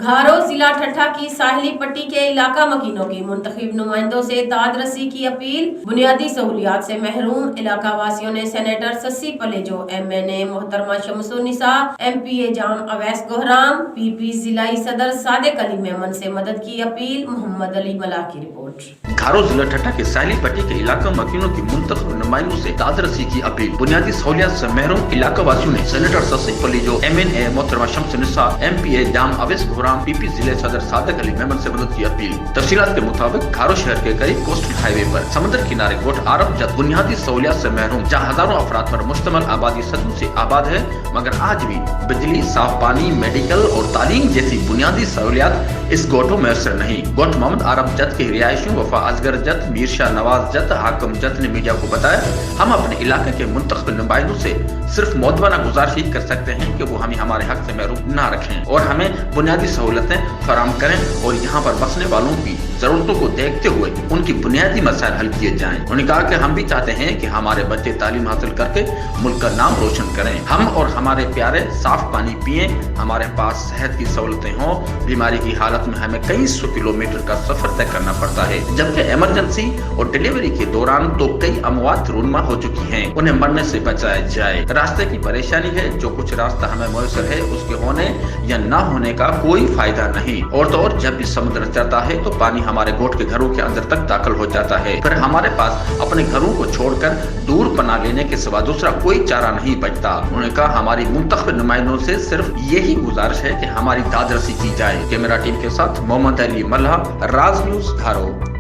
घारो जिला ठट्ठा की साहिली पट्टी के इलाका मकीनों की मुंतखब नुमाइंदों से दाद रसी की अपील। बुनियादी सहूलियात से महरूम इलाका वासियों ने सेनेटर सस्सी पलेजो, MNA मोहतरमा शमसुन्निसा, MPA जाम अवैस गोहराम, PP जिलाई सदर सादिक अली मेमन से मदद की अपील। मोहम्मद अली मला की रिपोर्ट। घारो जिला ठट्ठा के साहिली पट्टी के इलाका मकीनों की मुंतखब नुमाइंदों से दाद रसी की अपील। बुनियादी सहूलियात से महरूम इलाका वासियों ने सेनेटर सस्सी पलेजो, MNA मोहतरमा शमसुन्निसा, MPA जाम अवैस गोहराम, PP जिले सदर सादिक अली मेमन से मदद की अपील। तफसीलात के मुताबिक घारो शहर के करीब कोस्टल हाईवे पर समुद्र किनारे गोट आरब जत बुनियादी सहूलियात से महरूम, जहाँ हजारों अफराद पर मुश्तमिल आबादी सदियों से आबाद है, मगर आज भी बिजली, साफ पानी, मेडिकल और तालीम जैसी बुनियादी सहूलियात इस गोटों में असर नहीं। गोट मोहम्मद आरब जत के रिहायशियों वफा असगर जत, मीर शाह नवाज जत, हाकम जत ने मीडिया को बताया, हम अपने इलाके के मुंतखब नुमाइंदों से सिर्फ मौदवाना गुजारिश ही कर सकते हैं कि वो हमें हमारे हक से महरूम ना रखें और हमें बुनियादी सहूलतें फराहम करें और यहाँ पर बसने वालों की जरूरतों को देखते हुए उनकी बुनियादी मसाइल हल किए जाएं। उन्होंने कहा कि हम भी चाहते हैं कि हमारे बच्चे तालीम हासिल करके मुल्क का नाम रोशन करें, हम और हमारे प्यारे साफ पानी पिएं, हमारे पास सेहत की सहूलतें हों। बीमारी की हालत में हमें कई 100 किलोमीटर का सफर तय करना पड़ता है, जबकि इमरजेंसी और डिलीवरी के दौरान तो कई अमवात रूनमा हो चुकी हैं, उन्हें मरने से बचाया जाए। रास्ते की परेशानी है, जो कुछ रास्ता हमें मुयसर है उसके होने या ना होने का कोई फायदा नहीं। और तो और जब भी समुद्र चढ़ता है तो पानी हमारे गोट के घरों के अंदर तक दाखिल हो जाता है, फिर हमारे पास अपने घरों को छोड़कर दूर पनाह लेने के सिवा दूसरा कोई चारा नहीं बचता। उन्होंने कहा हमारी मुंतखब नुमाइंदों से सिर्फ यही गुजारिश है कि हमारी दाद रसी की जाए। कैमरा टीम के साथ मोहम्मद अली मल्हा, राज न्यूज़, घारो।